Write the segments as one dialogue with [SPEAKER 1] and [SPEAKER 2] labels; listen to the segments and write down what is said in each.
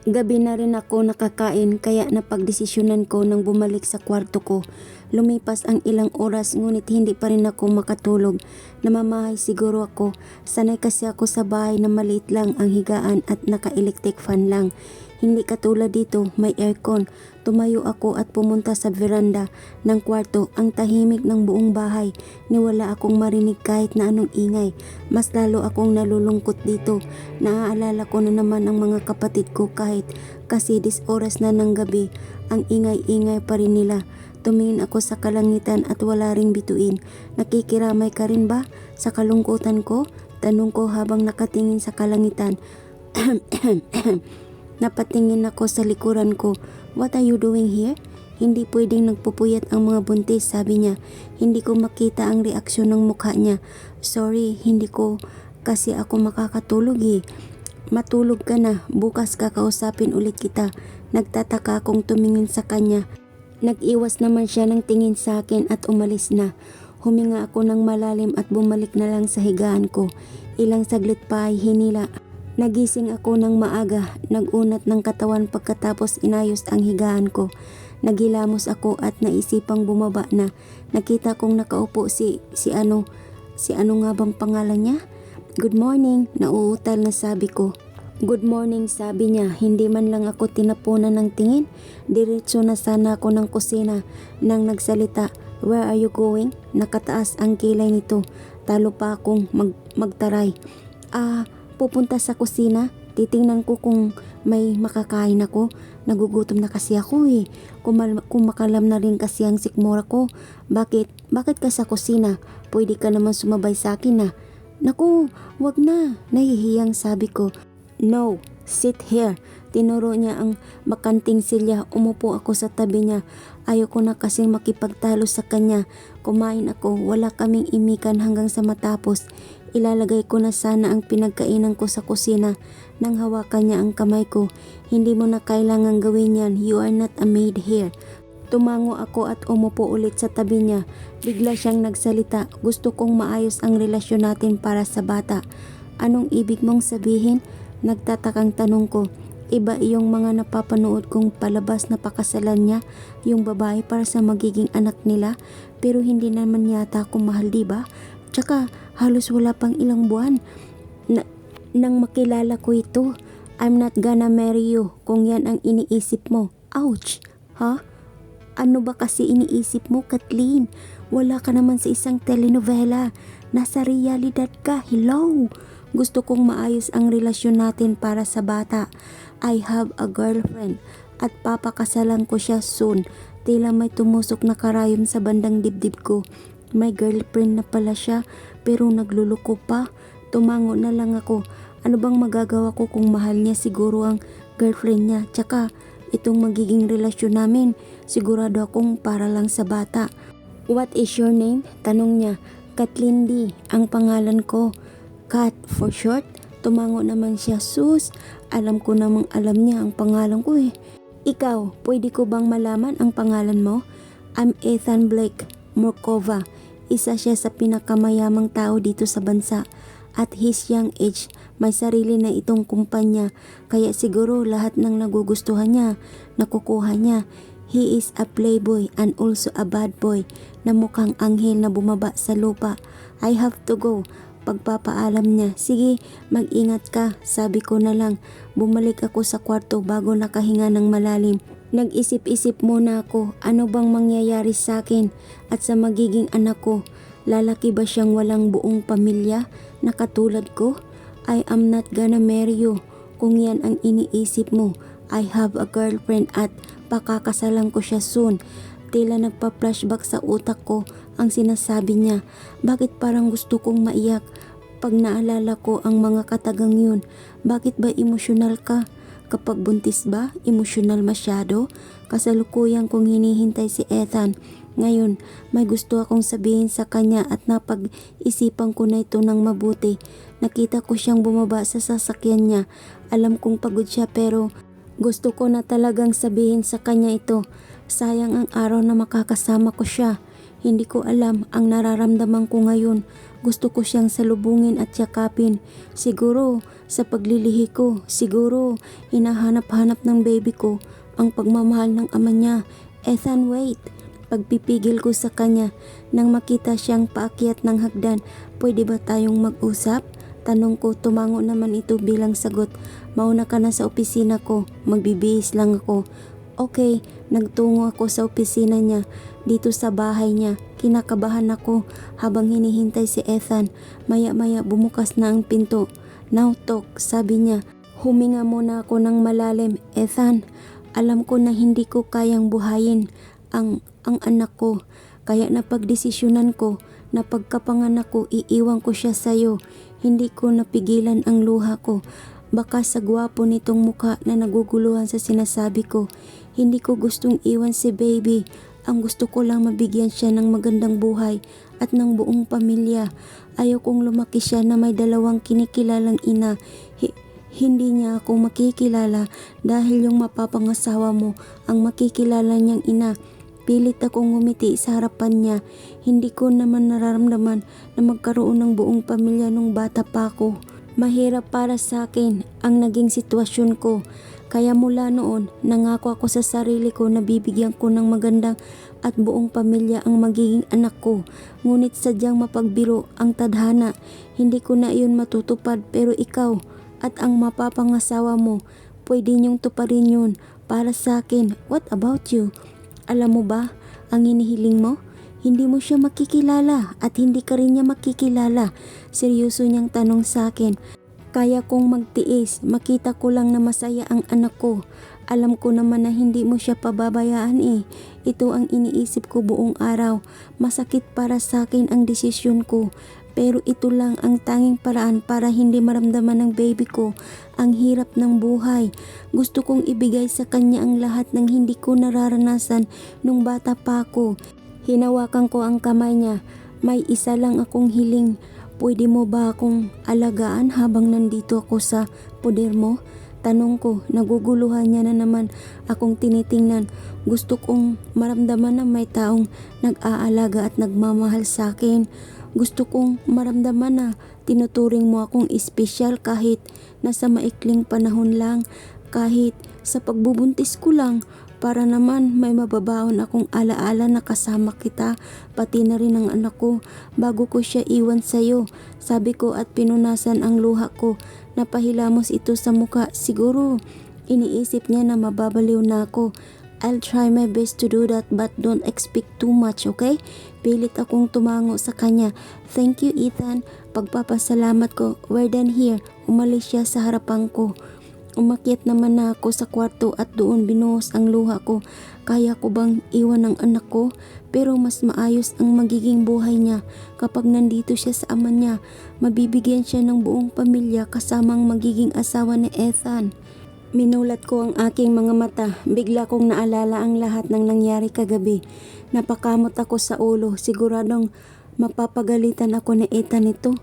[SPEAKER 1] Gabi na rin ako nakakain kaya napagdesisyonan ko nang bumalik sa kwarto ko. Lumipas ang ilang oras ngunit hindi pa rin ako makatulog. Namamahay siguro ako. Sanay kasi ako sa bahay na maliit lang ang higaan at naka-electric fan lang. Hindi katulad dito, may aircon. Tumayo ako at pumunta sa veranda ng kwarto. Ang tahimik ng buong bahay. Niwala akong marinig kahit na anong ingay. Mas lalo akong nalulungkot dito. Naaalala ko na naman ang mga kapatid ko kahit kasi 10 oras na ng gabi. Ang ingay-ingay pa rin nila. Tumingin ako sa kalangitan at wala ring bituin. Nakikiramay ka rin ba sa kalungkutan ko? Tanong ko habang nakatingin sa kalangitan. Napatingin ako sa likuran ko. What are you doing here? Hindi pwedeng nagpupuyat ang mga buntis, sabi niya. Hindi ko makita ang reaksyon ng mukha niya. Sorry, hindi ko kasi ako makakatulog eh. Matulog ka na, bukas kakausapin ulit kita. Nagtataka akong tumingin sa kanya. Nag-iwas naman siya ng tingin sa akin at umalis na. Huminga ako ng malalim at bumalik na lang sa higaan ko. Ilang saglit pa ay hinila. Nagising ako ng maaga, nagunat ng katawan pagkatapos inayos ang higaan ko. Naghilamos ako at naisipang bumaba na. Nakita kong nakaupo si ano nga bang pangalan niya? Good morning, nauutal na sabi ko. Good morning, sabi niya, hindi man lang ako tinapunan ng tingin. Diretso na sana ako ng kusina nang nagsalita. Where are you going? Nakataas ang kilay nito. Talo pa akong magtaray. Pupunta sa kusina. Titingnan ko kung may makakain ako. Nagugutom na kasi ako eh. Kumakalam na rin kasi ang sikmura ko. Bakit ka sa kusina? Pwede ka naman sumabay sa akin ah. Naku, wag na. Nahihiyang sabi ko. No, sit here. Tinuro niya ang bakanting silya. Umupo ako sa tabi niya. Ayoko na kasing makipagtalo sa kanya. Kumain ako. Wala kaming imikan hanggang sa matapos. Ilalagay ko na sana ang pinagkainan ko sa kusina nang hawakan niya ang kamay ko. Hindi mo na kailangang gawin yan. You are not a maid here. Tumango ako at umupo ulit sa tabi niya. Bigla siyang nagsalita. Gusto kong maayos ang relasyon natin para sa bata. Anong ibig mong sabihin? Nagtatakang tanong ko. Iba iyong mga napapanood kong palabas na pakasalan niya, yung babae para sa magiging anak nila, pero hindi naman yata ako mahal, diba? Tsaka halos wala pang ilang buwan nang makilala ko ito. I'm not gonna marry you kung yan ang iniisip mo. Ouch! Ha? Ano ba kasi iniisip mo, Kathleen? Wala ka naman sa isang telenovela. Nasa realidad ka. Hello! Gusto kong maayos ang relasyon natin para sa bata. I have a girlfriend at papakasalan ko siya soon. Tila may tumusok na karayom sa bandang dibdib ko. May girlfriend na pala siya pero nagluluko pa. Tumango na lang ako. Ano bang magagawa ko kung mahal niya siguro ang girlfriend niya? Tsaka itong magiging relasyon namin, sigurado akong para lang sa bata. What is your name? Tanong niya. Kathleen D. ang pangalan ko. Kat for short. Tumango naman siya. Sus, alam ko namang alam niya ang pangalan ko eh. Ikaw, pwede ko bang malaman ang pangalan mo? I'm Ethan Blake Morkova. Isa siya sa pinakamayamang tao dito sa bansa. At his young age, may sarili na itong kumpanya. Kaya siguro lahat ng nagugustuhan niya, nakukuha niya. He is a playboy and also a bad boy na mukhang anghel na bumaba sa lupa. I have to go. Pagpapaalam niya, sige, mag-ingat ka, sabi ko na lang. Bumalik ako sa kwarto bago nakahinga ng malalim. Nag-isip-isip muna ako, ano bang mangyayari sa akin at sa magiging anak ko? Lalaki ba siyang walang buong pamilya na katulad ko? I am not gonna marry you kung yan ang iniisip mo. I have a girlfriend at pakakasalan ko siya soon. Tila nagpa-flashback sa utak ko ang sinasabi niya. Bakit parang gusto kong maiyak pag naalala ko ang mga katagang yun? Bakit ba emosyonal ka? Kapag buntis ba, emosyonal masyado? Kasalukuyang kong hinihintay si Ethan. Ngayon, may gusto akong sabihin sa kanya at napag-isipan ko na ito ng mabuti. Nakita ko siyang bumaba sa sasakyan niya. Alam kong pagod siya pero gusto ko na talagang sabihin sa kanya ito. Sayang ang araw na makakasama ko siya. Hindi ko alam ang nararamdaman ko ngayon. Gusto ko siyang salubungin at yakapin. Siguro sa paglilihi ko. Siguro hinahanap-hanap ng baby ko ang pagmamahal ng ama niya. Ethan, wait. Pagpipigil ko sa kanya nang makita siyang paakyat ng hagdan. Pwede ba tayong mag-usap? Tanong ko, tumango naman ito bilang sagot. Mauna ka na sa opisina ko, magbibihis lang ako. Okay, nagtungo ako sa opisina niya, dito sa bahay niya. Kinakabahan ako habang hinihintay si Ethan. Maya-maya bumukas na ang pinto. Now talk, sabi niya. Huminga muna ako ng malalim. Ethan, alam ko na hindi ko kayang buhayin ang anak ko. Kaya napagdesisyonan ko na pagkapanganak ko, iiwan ko siya sa'yo. Hindi ko napigilan ang luha ko. Baka sa gwapo nitong mukha na naguguluhan sa sinasabi ko. Hindi ko gustong iwan si baby. Ang gusto ko lang mabigyan siya ng magandang buhay at ng buong pamilya. Ayaw kong lumaki siya na may dalawang kinikilalang ina. Hindi niya ako makikilala dahil yung mapapangasawa mo ang makikilala niyang ina. Pilit akong ngumiti sa harapan niya. Hindi ko naman nararamdaman na magkaroon ng buong pamilya nung bata pa ako. Mahirap para sa akin ang naging sitwasyon ko. Kaya mula noon, nangako ako sa sarili ko na bibigyan ko ng magandang at buong pamilya ang magiging anak ko. Ngunit sadyang mapagbiro ang tadhana. Hindi ko na iyon matutupad, pero ikaw at ang mapapangasawa mo, pwede niyong tuparin yun para sa akin. What about you? Alam mo ba, ang hinihiling mo? Hindi mo siya makikilala at hindi ka rin niya makikilala. Seryoso niyang tanong sa akin. Kaya kong magtiis, makita ko lang na masaya ang anak ko. Alam ko naman na hindi mo siya pababayaan eh. Ito ang iniisip ko buong araw. Masakit para sa akin ang desisyon ko. Pero ito lang ang tanging paraan para hindi maramdaman ng baby ko ang hirap ng buhay. Gusto kong ibigay sa kanya ang lahat ng hindi ko nararanasan nung bata pa ako. Hinawakan ko ang kamay niya. May isa lang akong hiling. Pwede mo ba akong alagaan habang nandito ako sa poder mo? Tanong ko, naguguluhan niya na naman akong tinitingnan. Gusto kong maramdaman na may taong nag-aalaga at nagmamahal sa akin. Gusto kong maramdaman na tinuturing mo akong espesyal kahit nasa maikling panahon lang, kahit sa pagbubuntis ko lang, para naman may mababaon akong alaala na kasama kita, pati na rin ang anak ko, bago ko siya iwan sa'yo. Sabi ko at pinunasan ang luha ko. Napahilamos ito sa muka. Siguro iniisip niya na mababaliw na ako. I'll try my best to do that, but don't expect too much, okay? Pilit akong tumango sa kanya. Thank you, Ethan. Pagpapasalamat ko. We're done here. Umalis siya sa harapan ko. Umakyat naman na ako sa kwarto at doon binuhos ang luha ko. Kaya ko bang iwan ang anak ko? Pero mas maayos ang magiging buhay niya kapag nandito siya sa ama niya. Mabibigyan siya ng buong pamilya kasamang magiging asawa ni Ethan. Minulat ko ang aking mga mata. Bigla kong naalala ang lahat ng nangyari kagabi. Napakamot ako sa ulo. Siguradong mapapagalitan ako ni Ethan nito.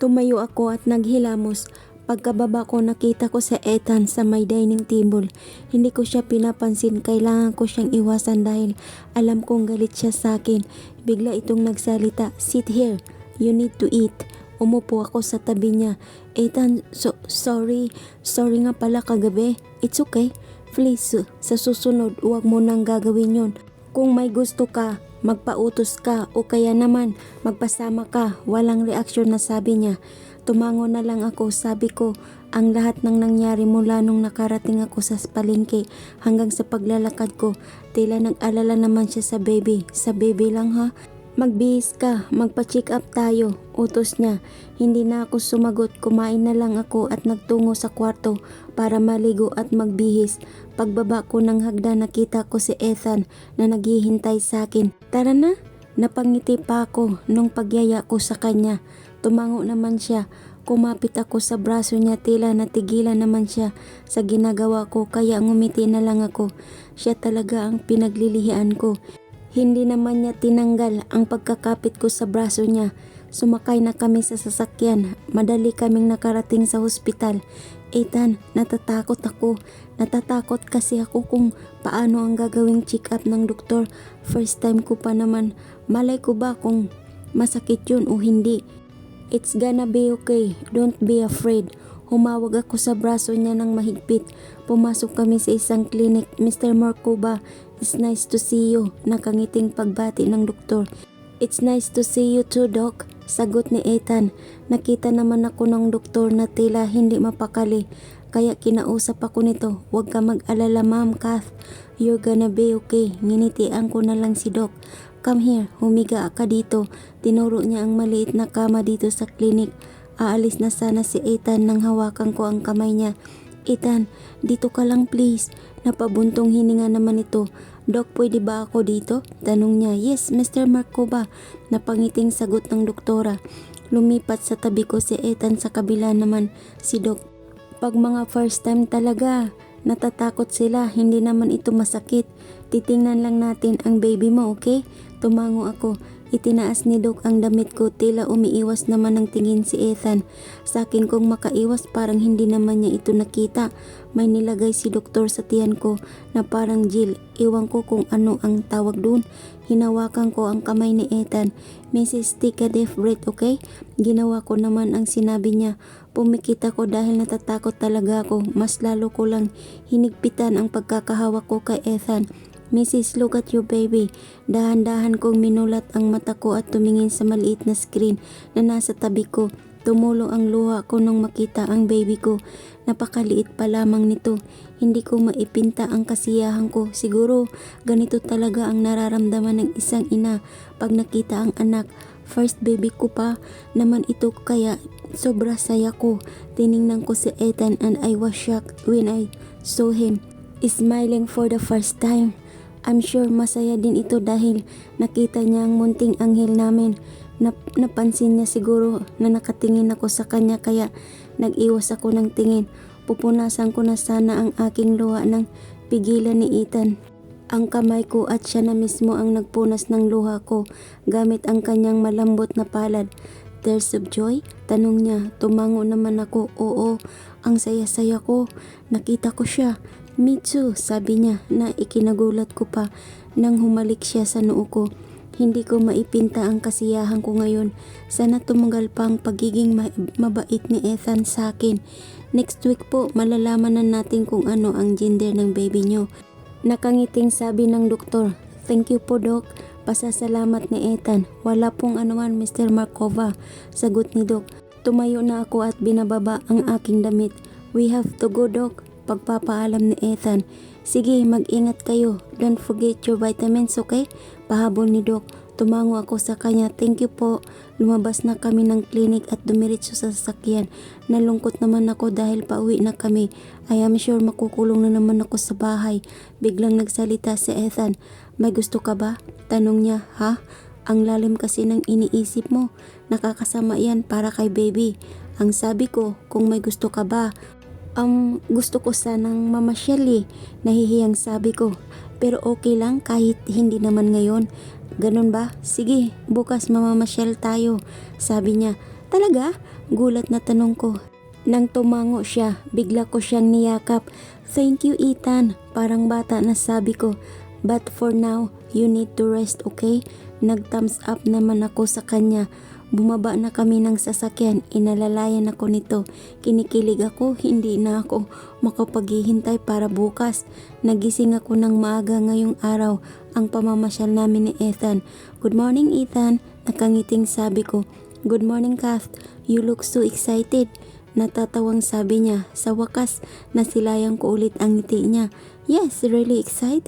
[SPEAKER 1] Tumayo ako at naghilamos. Pagkababa ko, nakita ko sa Ethan sa may dining table. Hindi ko siya pinapansin. Kailangan ko siyang iwasan dahil alam kong galit siya sa akin. Bigla itong nagsalita. Sit here. You need to eat. Umupo ako sa tabi niya. Ethan, sorry. Sorry nga pala kagabi. It's okay. Please, sa susunod, huwag mo nang gagawin yon. Kung may gusto ka, magpautos ka o kaya naman magpasama ka. Walang reaksyon na, sabi niya. Tumango na lang ako. Sabi ko ang lahat ng nangyari mula nung nakarating ako sa palengke hanggang sa paglalakad ko. Tila nag-alala naman siya sa baby. Sa baby lang ha? Magbihis ka, magpa-check up tayo, utos niya. Hindi na ako sumagot, kumain na lang ako at nagtungo sa kwarto para maligo at magbihis. Pagbaba ko ng hagdan, nakita ko si Ethan na naghihintay sa akin. Tara na, napangiti pa ako nung pagyaya ko sa kanya. Tumango naman siya. Kumapit ako sa braso niya, tila natigilan naman siya sa ginagawa ko kaya ngumiti na lang ako. Siya talaga ang pinaglilihian ko. Hindi naman niya tinanggal ang pagkakapit ko sa braso niya. Sumakay na kami sa sasakyan. Madali kaming nakarating sa hospital. Ethan, natatakot ako. Natatakot kasi ako kung paano ang gagawing check-up ng doktor. First time ko pa naman. Malay ko ba kung masakit yun o hindi? It's gonna be okay. Don't be afraid. Humawag ako sa braso niya ng mahigpit. Pumasok kami sa isang clinic. Mr. Marcoba, it's nice to see you. Nakangiting pagbati ng doktor. It's nice to see you too, Doc. Sagot ni Ethan. Nakita naman ako ng doktor na tila hindi mapakali. Kaya kinausap ako nito. Huwag ka mag-alala, Ma'am Kath. You're gonna be okay. Nginitian ko na lang si Doc. Come here, humiga ka dito. Tinuro niya ang maliit na kama dito sa clinic. Aalis na sana si Ethan nang hawakan ko ang kamay niya. Ethan, dito ka lang please. Napabuntong hininga naman ito. Doc, pwede ba ako dito? Tanong niya. Yes, Mr. Marcoba. Napangiting sagot ng doktora. Lumipat sa tabi ko si Ethan, sa kabila naman si Doc. Pag mga first time talaga, natatakot sila. Hindi naman ito masakit. Titingnan lang natin ang baby mo, okay? Tumango ako. Itinaas ni Doc ang damit ko, tila umiiwas naman ng tingin si Ethan. Sa akin kong makaiwas, parang hindi naman niya ito nakita. May nilagay si doktor sa tiyan ko na parang gel. Iwan ko kung ano ang tawag doon. Hinawakan ko ang kamay ni Ethan. Mrs. take a deep breath, okay? Ginawa ko naman ang sinabi niya. Pumikit ako dahil natatakot talaga ako. Mas lalo ko lang hinigpitan ang pagkakahawak ko kay Ethan. Mrs. look at your baby. Dahan-dahan kong minulat ang mata ko at tumingin sa maliit na screen na nasa tabi ko. Tumulo ang luha ko nung makita ang baby ko. Napakaliit pa lamang nito. Hindi ko maipinta ang kasiyahan ko. Siguro ganito talaga ang nararamdaman ng isang ina pag nakita ang anak. First baby ko pa naman ito, kaya sobra saya ko. Tiningnan ko si Ethan and I was shocked when I saw him smiling for the first time. I'm sure masaya din ito dahil nakita niya ang munting anghel namin. Napansin niya siguro na nakatingin ako sa kanya, kaya nag-iwas ako ng tingin. Pupunasan ko na sana ang aking luha nang pigilan ni Ethan ang kamay ko at siya na mismo ang nagpunas ng luha ko gamit ang kanyang malambot na palad. Tears of joy? Tanong niya. Tumango naman ako. Oo, ang saya-saya ko. Nakita ko siya. Me too, sabi niya na ikinagulat ko pa nang humalik siya sa noo ko. Hindi ko maipinta ang kasiyahan ko ngayon. Sana tumagal pa ang pagiging mabait ni Ethan sa akin. Next week po, malalaman na natin kung ano ang gender ng baby niyo. Nakangiting sabi ng doktor. Thank you po, Doc. Pasasalamat ni Ethan. Wala pong anuman, Mr. Marcoba. Sagot ni Doc. Tumayo na ako at binababa ang aking damit. We have to go, Doc. Pagpapaalam ni Ethan. Sige, mag-ingat kayo. Don't forget your vitamins, okay? Pahabol ni Doc. Tumango ako sa kanya. Thank you po. Lumabas na kami ng clinic at dumiretso sa sasakyan. Nalungkot naman ako dahil pauwi na kami. I am sure makukulong na naman ako sa bahay. Biglang nagsalita si Ethan. May gusto ka ba? Tanong niya. Ha? Ang lalim kasi ng iniisip mo. Nakakasama yan para kay baby. Ang sabi ko, kung may gusto ka ba? Gusto ko sanang mamasyal eh. Nahihiyang sabi ko. Pero okay lang kahit hindi naman ngayon. Ganun ba? Sige, bukas mamamasyal tayo. Sabi niya. Talaga? Gulat na tanong ko. Nang tumango siya, bigla ko siyang niyakap. Thank you, Ethan. Parang bata na sabi ko. But for now, you need to rest, okay? Nag-thumbs up naman ako sa kanya. Bumaba na kami ng sasakyan. Inalalayan ako nito. Kinikilig ako. Hindi na ako makapaghihintay para bukas. Nagising ako ng maaga ngayong araw. Ang pamamasyal namin ni Ethan. Good morning, Ethan. Nakangiting sabi ko. Good morning, Kath. You look so excited. Natatawang sabi niya. Sa wakas, nasilayan ko ulit ang ngiti niya. Yes, really excited.